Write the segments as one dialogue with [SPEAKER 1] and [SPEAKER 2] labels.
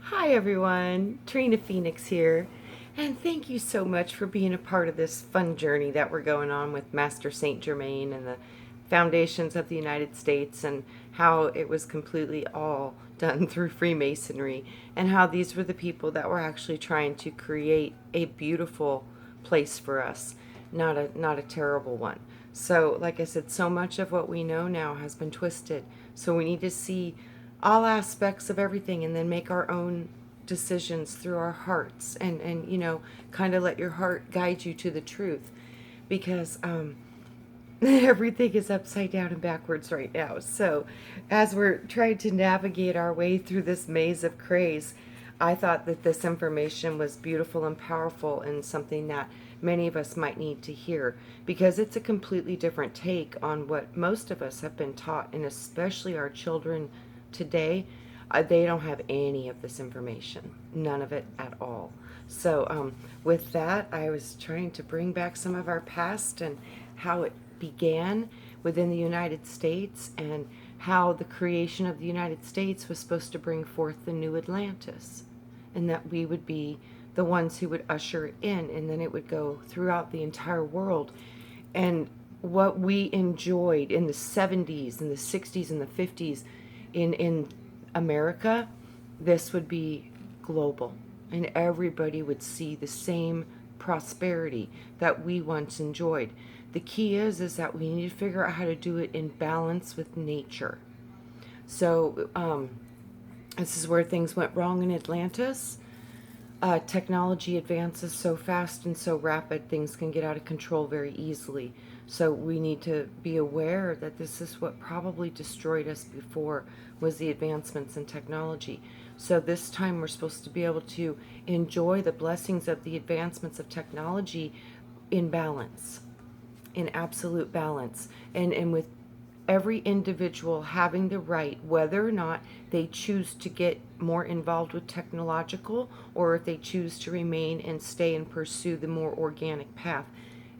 [SPEAKER 1] Hi everyone, Trina Phoenix here, and thank you so much for being a part of this fun journey that we're going on with Master Saint Germain and the foundations of the United States, and how it was completely all done through Freemasonry, and how these were the people that were actually trying to create a beautiful place for us, not a terrible one. So, like I said, so much of what we know now has been twisted. So we need to see all aspects of everything and then make our own decisions through our hearts, and kind of let your heart guide you to the truth, because everything is upside down and backwards right now. So as we're trying to navigate our way through this maze of craze, I thought that this information was beautiful and powerful, and something that many of us might need to hear, because it's a completely different take on what most of us have been taught, and especially our children today. They don't have any of this information, none of it at all. So with that, I was trying to bring back some of our past and how it began within the United States, and how the creation of the United States was supposed to bring forth the new Atlantis, and that we would be the ones who would usher it in, and then it would go throughout the entire world. And what we enjoyed in the 70s and the 60s and the 50s in America, this would be global, and everybody would see the same prosperity that we once enjoyed. The key is that we need to figure out how to do it in balance with nature. So this is where things went wrong in Atlantis. Technology advances so fast and so rapid, things can get out of control very easily. So we need to be aware that this is what probably destroyed us before, was the advancements in technology. So this time we're supposed to be able to enjoy the blessings of the advancements of technology in balance, in absolute balance, and with every individual having the right, whether or not they choose to get more involved with technological, or if they choose to remain and stay and pursue the more organic path,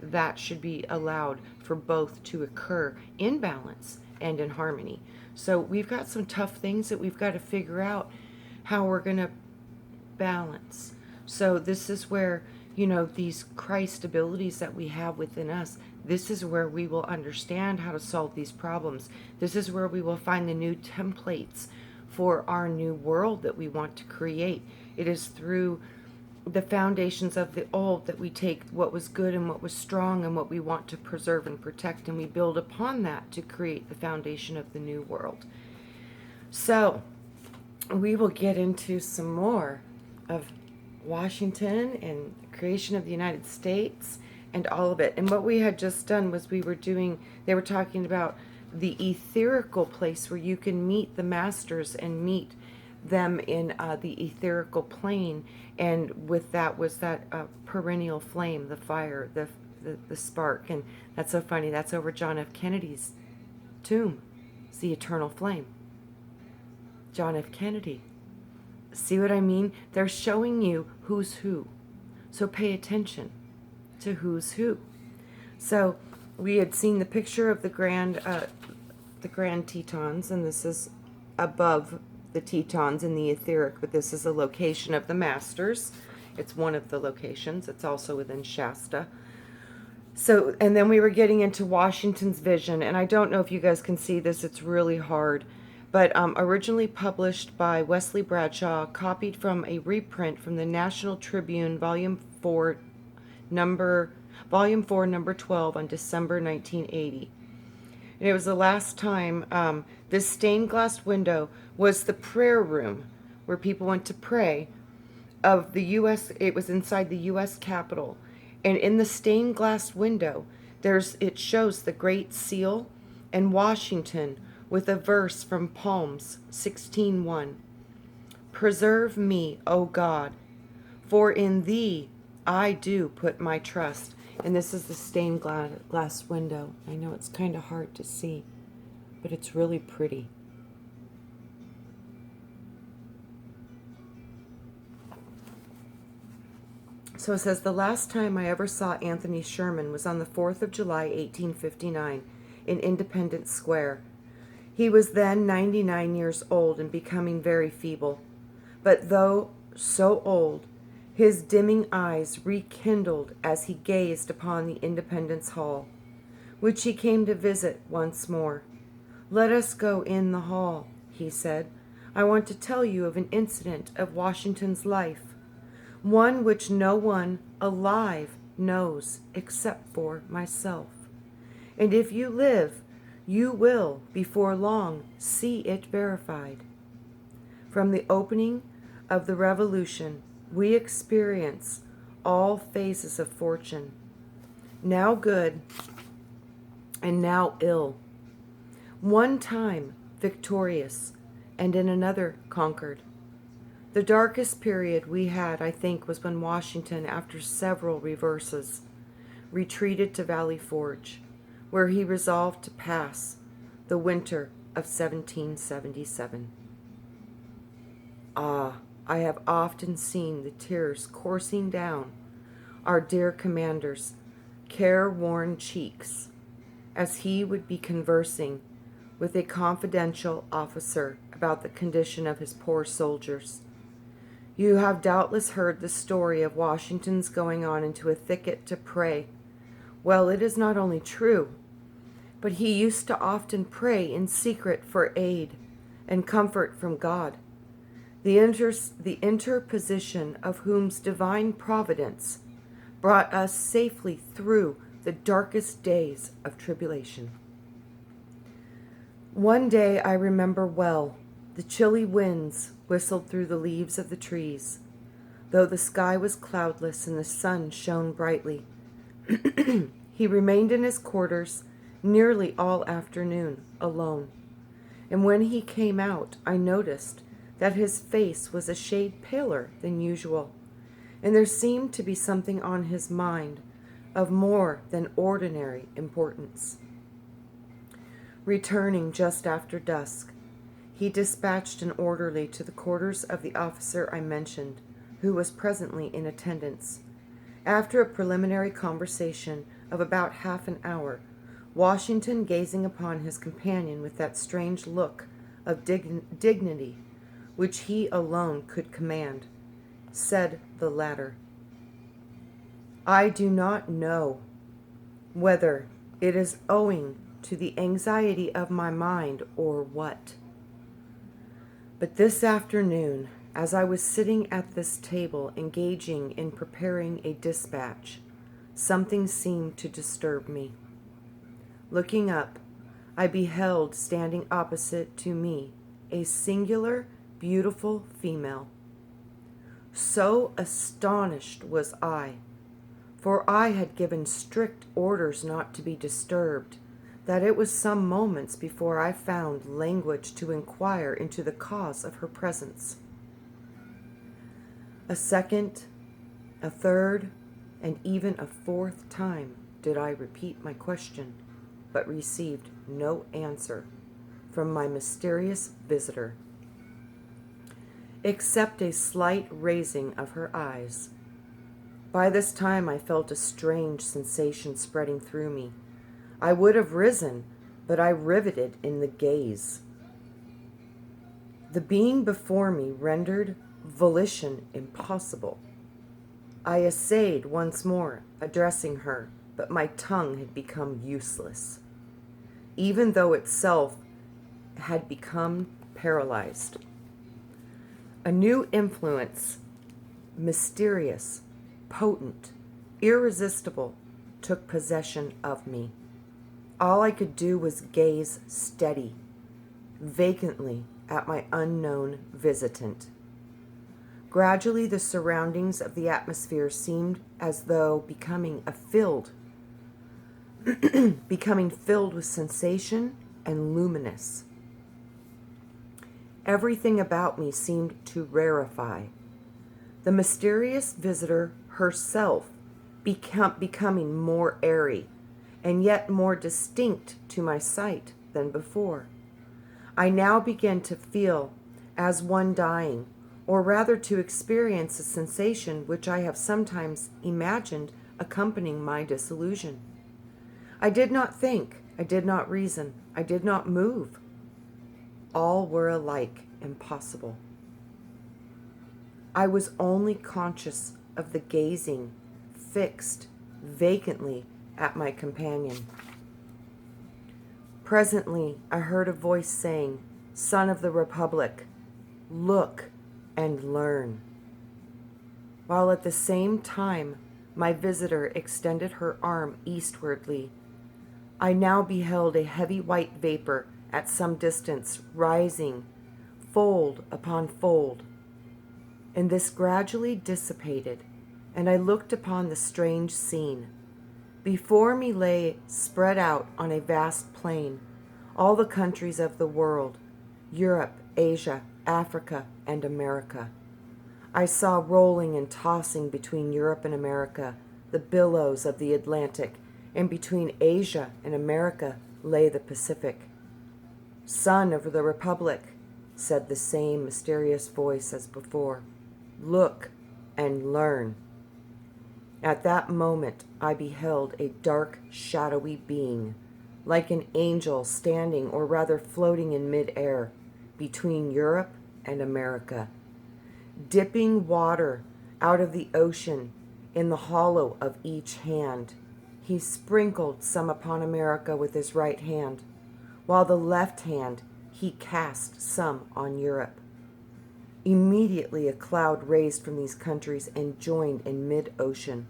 [SPEAKER 1] that should be allowed for both to occur in balance and in harmony. So we've got some tough things that we've got to figure out how we're going to balance. So this is where, these Christ abilities that we have within us, this is where we will understand how to solve these problems. This is where we will find the new templates for our new world that we want to create. It is through the foundations of the old that we take what was good and what was strong and what we want to preserve and protect, and we build upon that to create the foundation of the new world. So we will get into some more of Washington and the creation of the United States and all of it. And what we had just done was they were talking about the etherical place where you can meet the masters and meet them in the etherical plane. And with that was that perennial flame, the fire, the spark. And that's so funny. That's over John F. Kennedy's tomb. It's the eternal flame. John F. Kennedy. See what I mean? They're showing you who's who. So pay attention to who's who. So we had seen the picture of the Grand Tetons, and this is above the Tetons in the etheric, but this is a location of the masters. It's one of the locations. It's also within Shasta. So, and then we were getting into Washington's vision, and I don't know if you guys can see this. It's really hard. But originally published by Wesley Bradshaw, copied from a reprint from the National Tribune, Volume 4, Number 12, on December 1980. And it was the last time this stained glass window was the prayer room where people went to pray of the U.S. It was inside the U.S. Capitol. And in the stained glass window, it shows the Great Seal and Washington, with a verse from Psalms 16:1. Preserve me, O God, for in thee I do put my trust. And this is the stained glass window. I know it's kind of hard to see, but it's really pretty. So it says, the last time I ever saw Anthony Sherman was on the 4th of July, 1859, in Independence Square. He was then 99 years old and becoming very feeble. But though so old, his dimming eyes rekindled as he gazed upon the Independence Hall, which he came to visit once more. "Let us go in the hall," he said. "I want to tell you of an incident of Washington's life, one which no one alive knows except for myself. And if you live, you will, before long, see it verified. From the opening of the Revolution, we experience all phases of fortune, now good and now ill. One time victorious, and in another conquered. The darkest period we had, I think, was when Washington, after several reverses, retreated to Valley Forge, where he resolved to pass the winter of 1777. Ah, I have often seen the tears coursing down our dear commander's careworn cheeks as he would be conversing with a confidential officer about the condition of his poor soldiers. You have doubtless heard the story of Washington's going on into a thicket to pray. Well, it is not only true, but he used to often pray in secret for aid and comfort from God, the interposition of whom's divine providence brought us safely through the darkest days of tribulation. One day I remember well, the chilly winds whistled through the leaves of the trees, though the sky was cloudless and the sun shone brightly. He remained in his quarters nearly all afternoon, alone. And when he came out, I noticed that his face was a shade paler than usual, and there seemed to be something on his mind of more than ordinary importance. Returning just after dusk, he dispatched an orderly to the quarters of the officer I mentioned, who was presently in attendance. After a preliminary conversation of about half an hour, Washington, gazing upon his companion with that strange look of dignity which he alone could command, said the latter, "I do not know whether it is owing to the anxiety of my mind or what, but this afternoon, as I was sitting at this table engaging in preparing a dispatch, something seemed to disturb me. Looking up, I beheld standing opposite to me a singular, beautiful female. So astonished was I, for I had given strict orders not to be disturbed, that it was some moments before I found language to inquire into the cause of her presence. A second, a third, and even a fourth time did I repeat my question, but received no answer from my mysterious visitor, except a slight raising of her eyes. By this time I felt a strange sensation spreading through me. I would have risen, but I riveted in the gaze. The being before me rendered volition impossible. I essayed once more addressing her, but my tongue had become useless, even though itself had become paralyzed. A new influence, mysterious, potent, irresistible, took possession of me. All I could do was gaze steady, vacantly at my unknown visitant. Gradually the surroundings of the atmosphere seemed as though becoming filled with sensation and luminous. Everything about me seemed to rarefy. The mysterious visitor herself becoming more airy, and yet more distinct to my sight than before. I now began to feel as one dying, or rather to experience a sensation which I have sometimes imagined accompanying my disillusion. I did not think, I did not reason, I did not move. All were alike impossible. I was only conscious of the gazing, fixed, vacantly at my companion. Presently, I heard a voice saying, "Son of the Republic, look and learn," while at the same time my visitor extended her arm eastwardly. I now beheld a heavy white vapor at some distance rising, fold upon fold, and this gradually dissipated, and I looked upon the strange scene. Before me lay spread out on a vast plain all the countries of the world, Europe, Asia, Africa, and America. I saw rolling and tossing between Europe and America the billows of the Atlantic, and between Asia and America lay the Pacific. "Son of the Republic," said the same mysterious voice as before, "look and learn." At that moment I beheld a dark, shadowy being, like an angel standing, or rather floating in mid-air, between Europe and America, dipping water out of the ocean in the hollow of each hand. He sprinkled some upon America with his right hand, while the left hand he cast some on Europe. Immediately a cloud raised from these countries and joined in mid-ocean.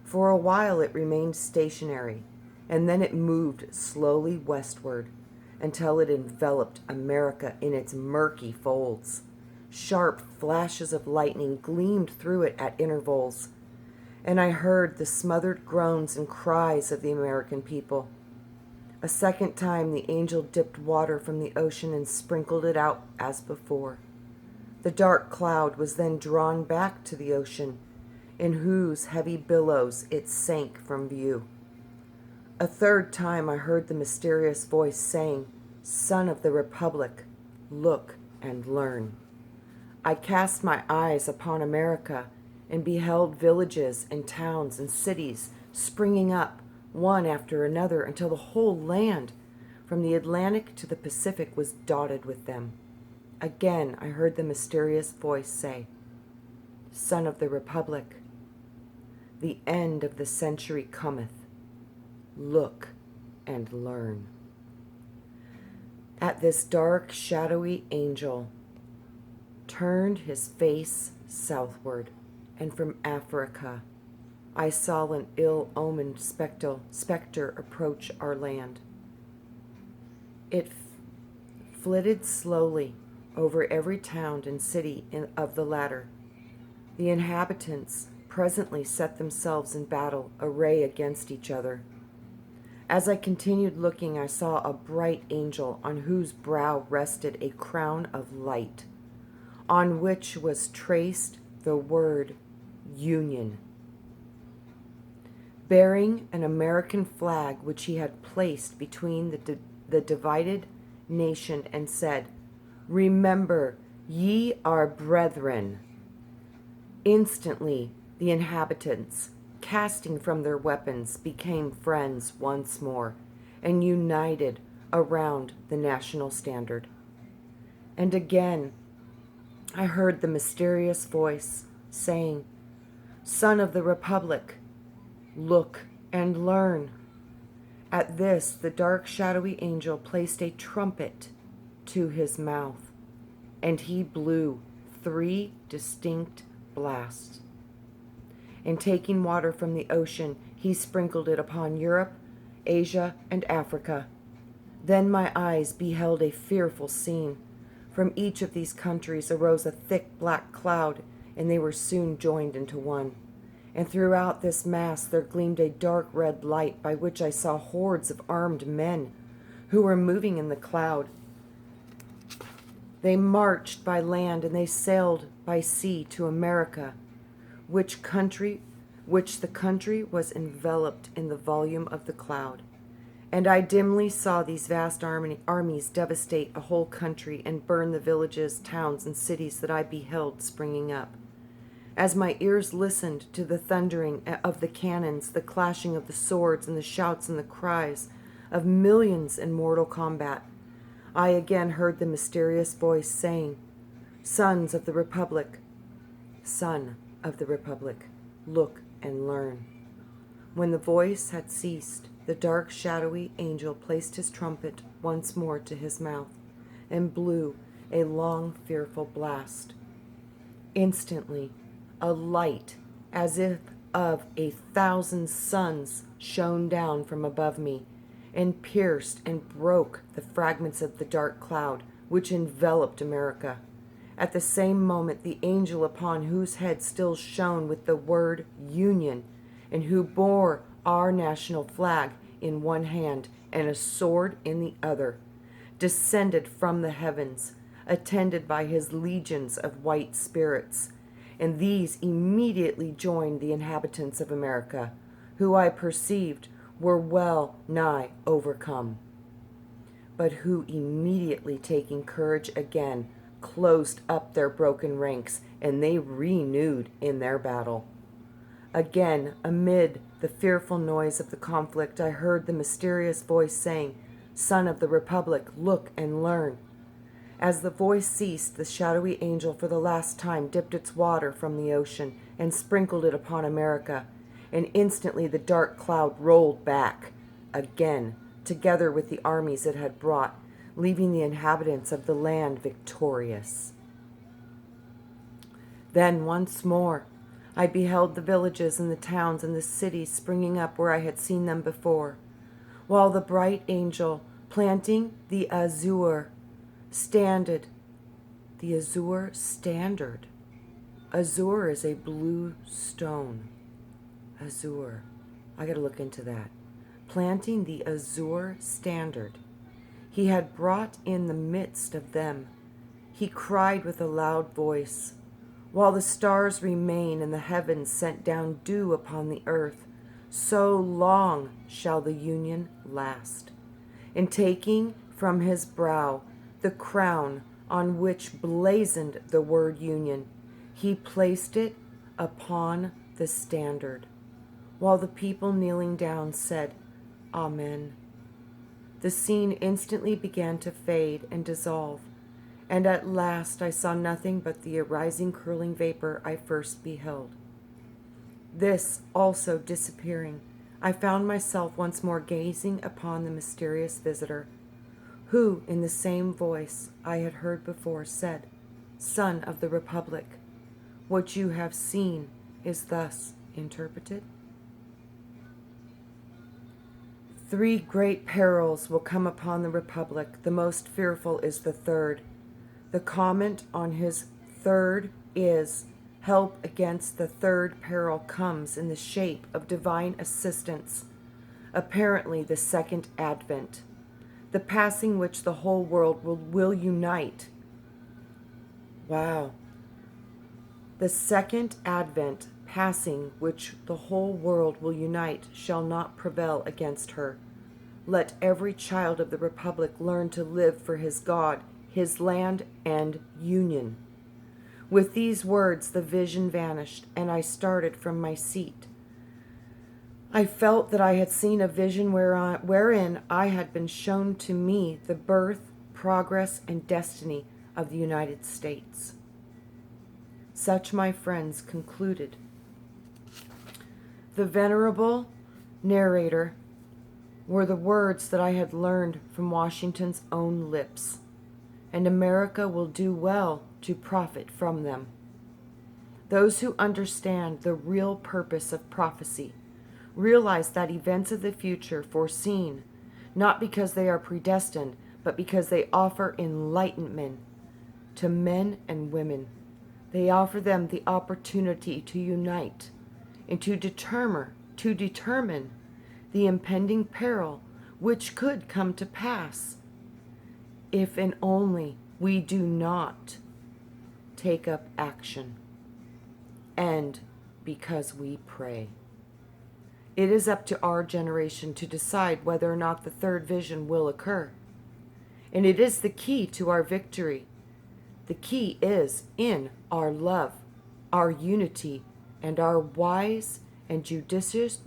[SPEAKER 1] For a while it remained stationary, and then it moved slowly westward until it enveloped America in its murky folds. Sharp flashes of lightning gleamed through it at intervals, and I heard the smothered groans and cries of the American people. A second time the angel dipped water from the ocean and sprinkled it out as before. The dark cloud was then drawn back to the ocean, in whose heavy billows it sank from view. A third time I heard the mysterious voice saying, "Son of the Republic, look and learn." I cast my eyes upon America and beheld villages and towns and cities springing up, one after another, until the whole land, from the Atlantic to the Pacific, was dotted with them. Again I heard the mysterious voice say, "Son of the Republic, the end of the century cometh. Look and learn." At this dark, shadowy angel turned his face southward, and from Africa I saw an ill-omened specter approach our land. It flitted slowly over every town and city of the latter. The inhabitants presently set themselves in battle array against each other. As I continued looking, I saw a bright angel on whose brow rested a crown of light, on which was traced the word Union, bearing an American flag which he had placed between the divided nation, and said, "Remember, ye are brethren." Instantly the inhabitants, casting from their weapons, became friends once more, and united around the national standard. And again I heard the mysterious voice saying, "Son of the Republic, look and learn." At this the dark shadowy angel placed a trumpet to his mouth, and he blew 3 distinct blasts. And taking water from the ocean, he sprinkled it upon Europe, Asia, and Africa. Then my eyes beheld a fearful scene. From each of these countries arose a thick black cloud, and they were soon joined into one. And throughout this mass there gleamed a dark red light, by which I saw hordes of armed men who were moving in the cloud. They marched by land and they sailed by sea to America, which the country was enveloped in the volume of the cloud. And I dimly saw these vast armies devastate a whole country and burn the villages, towns, and cities that I beheld springing up. As my ears listened to the thundering of the cannons, the clashing of the swords, and the shouts and the cries of millions in mortal combat, I again heard the mysterious voice saying, "Sons of the Republic, Son of the Republic, look and learn. When the voice had ceased, the dark, shadowy angel placed his trumpet once more to his mouth and blew a long, fearful blast. Instantly, a light, as if of 1,000 suns, shone down from above me and pierced and broke the fragments of the dark cloud which enveloped America. At the same moment, the angel upon whose head still shone with the word Union, and who bore our national flag in one hand and a sword in the other, descended from the heavens, attended by his legions of white spirits, and these immediately joined the inhabitants of America, who I perceived were well nigh overcome, but who immediately taking courage again, closed up their broken ranks, and they renewed in their battle. Again, amid the fearful noise of the conflict, I heard the mysterious voice saying, Son of the Republic, look and learn. As the voice ceased, the shadowy angel for the last time dipped its water from the ocean and sprinkled it upon America, and instantly the dark cloud rolled back again, together with the armies it had brought, leaving the inhabitants of the land victorious. Then once more I beheld the villages and the towns and the cities springing up where I had seen them before, while the bright angel, planting the azure standard. Azure is a blue stone. Azure. I gotta look into that. Planting the azure standard. He had brought in the midst of them. He cried with a loud voice, while the stars remain and the heavens sent down dew upon the earth, so long shall the union last. And taking from his brow the crown on which blazoned the word union, he placed it upon the standard, while the people kneeling down said, Amen. The scene instantly began to fade and dissolve, and at last I saw nothing but the arising curling vapor I first beheld. This also disappearing, I found myself once more gazing upon the mysterious visitor, who, in the same voice I had heard before, said, Son of the Republic, what you have seen is thus interpreted. 3 great perils will come upon the Republic. The most fearful is the third. The comment on his third is, help against the third peril comes in the shape of divine assistance, apparently the second advent, the passing which the whole world will unite. Wow. The second advent, passing which the whole world will unite, shall not prevail against her. Let every child of the Republic learn to live for his God, his land, and union. With these words the vision vanished, and I started from my seat. I felt that I had seen a vision wherein I had been shown to me the birth, progress, and destiny of the United States. Such, my friends, concluded the venerable narrator were the words that I had learned from Washington's own lips, and America will do well to profit from them. Those who understand the real purpose of prophecy realize that events of the future foreseen, not because they are predestined, but because they offer enlightenment to men and women. They offer them the opportunity to unite and to determine the impending peril which could come to pass if and only we do not take up action, and because we pray. It is up to our generation to decide whether or not the third vision will occur, and it is the key to our victory. The key is in our love, our unity, and our wise and judicious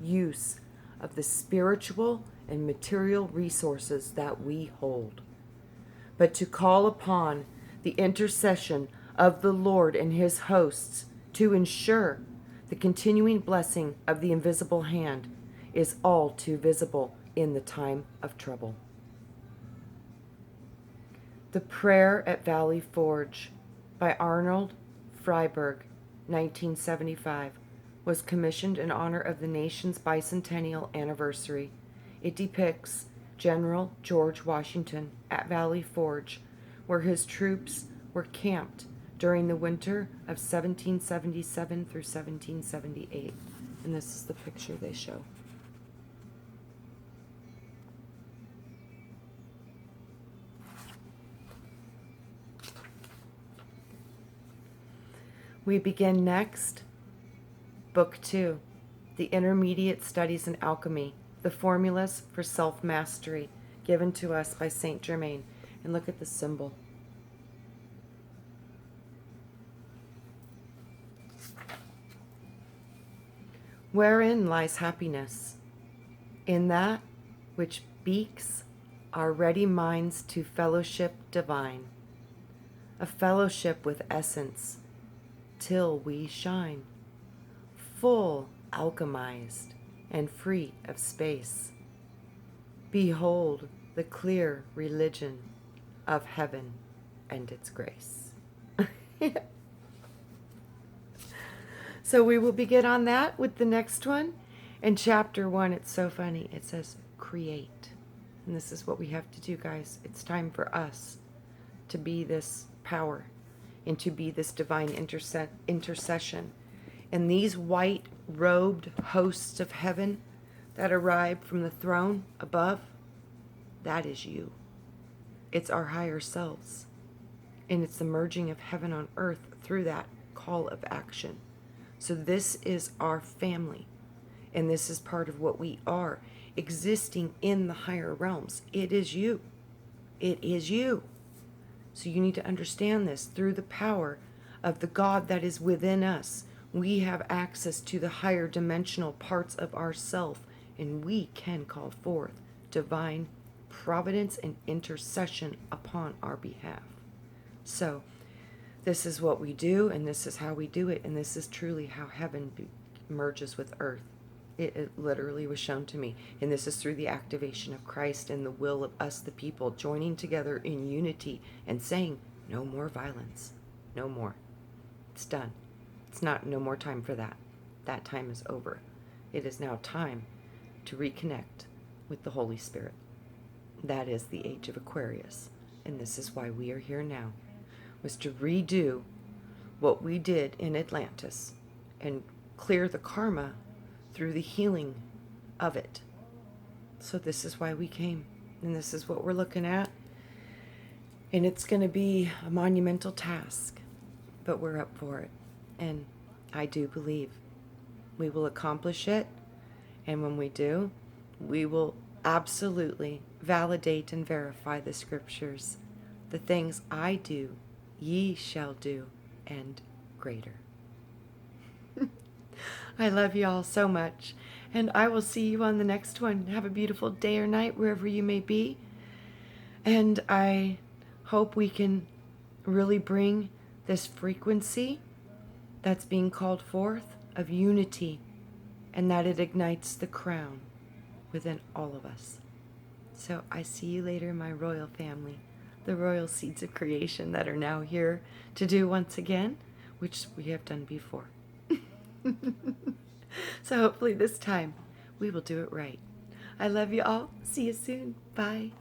[SPEAKER 1] use of the spiritual and material resources that we hold. But to call upon the intercession of the Lord and his hosts to ensure the continuing blessing of the invisible hand is all too visible in the time of trouble. The Prayer at Valley Forge by Arnold Freiberg, 1975, was commissioned in honor of the nation's bicentennial anniversary. It depicts General George Washington at Valley Forge, where his troops were camped during the winter of 1777 through 1778. And this is the picture they show. We begin next, Book 2, The Intermediate Studies in Alchemy, the Formulas for Self-Mastery, given to us by Saint Germain. And look at the symbol. Wherein lies happiness? In that which beaks our ready minds to fellowship divine, a fellowship with essence, till we shine, full alchemized and free of space. Behold the clear religion of heaven and its grace. So we will begin on that with the next one. In chapter 1, it's so funny. It says, create. And this is what we have to do, guys. It's time for us to be this power and to be this divine intercession. And these white-robed hosts of heaven that arrive from the throne above, that is you. It's our higher selves. And it's the merging of heaven on earth through that call of action. So this is our family. And this is part of what we are, existing in the higher realms. It is you. It is you. So you need to understand this. Through the power of the God that is within us, we have access to the higher dimensional parts of ourself, and we can call forth divine providence and intercession upon our behalf. So this is what we do, and this is how we do it, and this is truly how heaven merges with earth. It literally was shown to me, and this is through the activation of Christ and the will of us, the people, joining together in unity and saying, no more violence, no more. It's done. It's not no more time for that. That time is over. It is now time to reconnect with the Holy Spirit. That is the age of Aquarius, and this is why we are here now, was to redo what we did in Atlantis and clear the karma through the healing of it. So this is why we came, and this is what we're looking at, and it's going to be a monumental task, but we're up for it, and I do believe we will accomplish it. And when we do, we will absolutely validate and verify the scriptures. The things I do, ye shall do, and greater. I love you all so much, and I will see you on the next one. Have a beautiful day or night wherever you may be, and I hope we can really bring this frequency that's being called forth of unity, and that it ignites the crown within all of us. So I see you later, my royal family, the royal seeds of creation that are now here to do once again, which we have done before. So hopefully this time we will do it right. I love you all. See you soon. Bye.